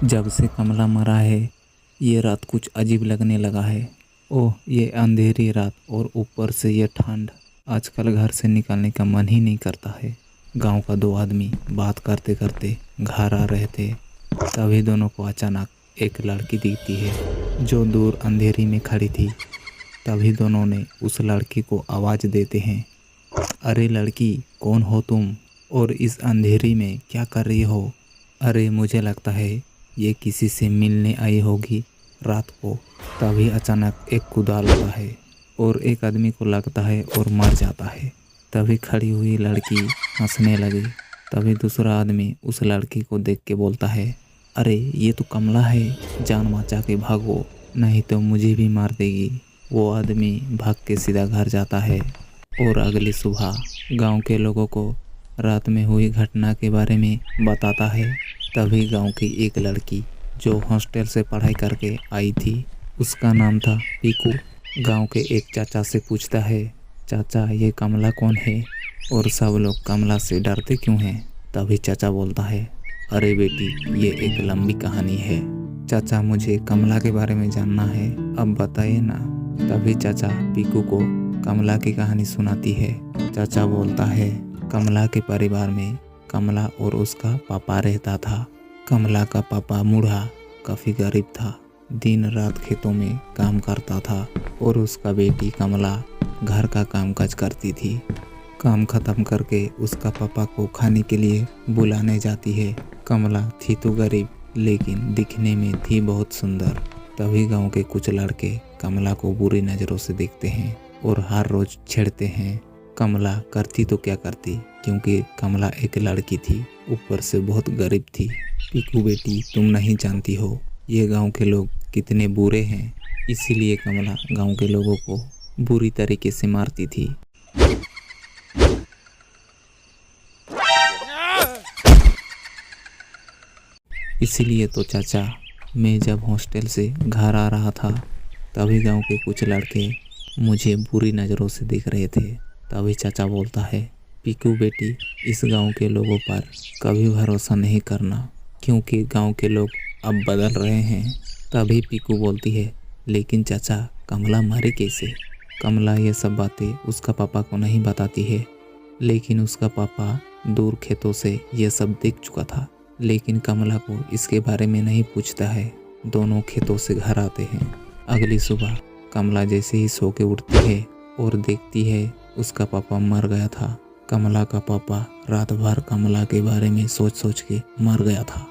जब से कमला मरा है ये रात कुछ अजीब लगने लगा है। ओह, ये अंधेरी रात और ऊपर से ये ठंड। आजकल घर से निकलने का मन ही नहीं करता है। गांव का दो आदमी बात करते करते घर आ रहे थे। तभी दोनों को अचानक एक लड़की दिखती है जो दूर अंधेरी में खड़ी थी। तभी दोनों ने उस लड़की को आवाज़ देते हैं, अरे लड़की, कौन हो तुम और इस अंधेरी में क्या कर रही हो? अरे मुझे लगता है ये किसी से मिलने आई होगी रात को। तभी अचानक एक कुदाल आता है और एक आदमी को लगता है और मर जाता है। तभी खड़ी हुई लड़की हंसने लगी। तभी दूसरा आदमी उस लड़की को देख के बोलता है, अरे ये तो कमला है, जान बचा के भागो नहीं तो मुझे भी मार देगी। वो आदमी भाग के सीधा घर जाता है और अगली सुबह गांव के लोगों को रात में हुई घटना के बारे में बताता है। तभी गांव की एक लड़की जो हॉस्टल से पढ़ाई करके आई थी, उसका नाम था पीकू, गांव के एक चाचा से पूछता है, चाचा ये कमला कौन है और सब लोग कमला से डरते क्यों हैं? तभी चाचा बोलता है, अरे बेटी, ये एक लंबी कहानी है। चाचा मुझे कमला के बारे में जानना है, अब बताइए ना। तभी चाचा पीकू को कमला की कहानी सुनाती है। चाचा बोलता है, कमला के परिवार में कमला और उसका पापा रहता था। कमला का पापा बूढ़ा काफ़ी गरीब था, दिन रात खेतों में काम करता था और उसका बेटी कमला घर का कामकाज करती थी। काम खत्म करके उसका पापा को खाने के लिए बुलाने जाती है। कमला थी तो गरीब लेकिन दिखने में थी बहुत सुंदर। तभी गांव के कुछ लड़के कमला को बुरी नज़रों से देखते हैं और हर रोज छेड़ते हैं। कमला करती तो क्या करती, क्योंकि कमला एक लड़की थी, ऊपर से बहुत गरीब थी। पीकू बेटी, तुम नहीं जानती हो ये गांव के लोग कितने बुरे हैं, इसीलिए कमला गांव के लोगों को बुरी तरीके से मारती थी। इसीलिए तो चाचा, मैं जब हॉस्टल से घर आ रहा था तभी गांव के कुछ लड़के मुझे बुरी नज़रों से देख रहे थे। तभी चाचा बोलता है, पीकू बेटी, इस गांव के लोगों पर कभी भरोसा नहीं करना, क्योंकि गांव के लोग अब बदल रहे हैं। तभी पीकू बोलती है, लेकिन चाचा कमला मरी कैसे? कमला ये सब बातें उसका पापा को नहीं बताती है, लेकिन उसका पापा दूर खेतों से ये सब देख चुका था, लेकिन कमला को इसके बारे में नहीं पूछता है। दोनों खेतों से घर आते हैं। अगली सुबह कमला जैसे ही सो के उठती है और देखती है उसका पापा मर गया था। कमला का पापा रात भर कमला के बारे में सोच सोच के मर गया था।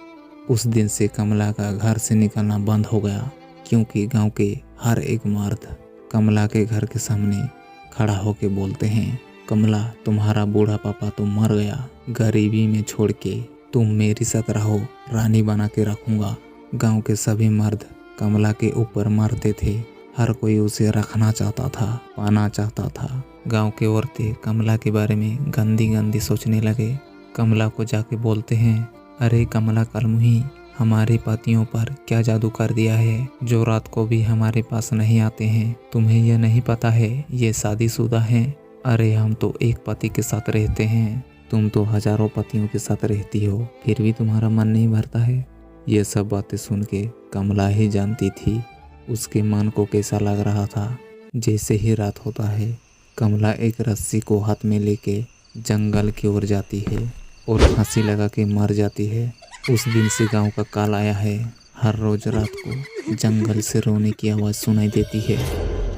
उस दिन से कमला का घर से निकलना बंद हो गया, क्योंकि गांव के हर एक मर्द कमला के घर के सामने खड़ा होके बोलते हैं, कमला, तुम्हारा बूढ़ा पापा तो मर गया, गरीबी में छोड़ के तुम मेरी साथ रहो, रानी बना के रखूंगा। गांव के सभी मर्द कमला के ऊपर मरते थे, हर कोई उसे रखना चाहता था, पाना चाहता था। गांव के औरतें कमला के बारे में गंदी गंदी सोचने लगे। कमला को जाके बोलते हैं, अरे कमला कलमुही, हमारे पतियों पर क्या जादू कर दिया है जो रात को भी हमारे पास नहीं आते हैं? तुम्हें यह नहीं पता है ये शादीशुदा हैं? अरे हम तो एक पति के साथ रहते हैं, तुम तो हजारों पतियों के साथ रहती हो, फिर भी तुम्हारा मन नहीं भरता है। ये सब बातें सुन के कमला ही जानती थी उसके मन को कैसा लग रहा था। जैसे ही रात होता है, कमला एक रस्सी को हाथ में लेके जंगल की ओर जाती है और फांसी लगा के मर जाती है। उस दिन से गांव का काल आया है। हर रोज रात को जंगल से रोने की आवाज़ सुनाई देती है,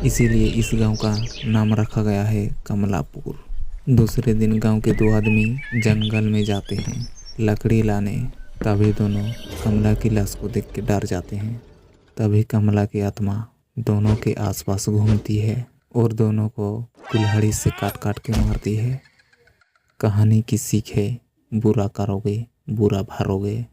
इसीलिए इस गांव का नाम रखा गया है कमलापुर। दूसरे दिन गांव के दो आदमी जंगल में जाते हैं लकड़ी लाने। तभी दोनों कमला की लाश को देख के डर जाते हैं। तभी कमला की आत्मा दोनों के आसपास घूमती है और दोनों को कुल्हाड़ी से काट काट के मारती है। कहानी की सीख है, बुरा करोगे बुरा भरोगे।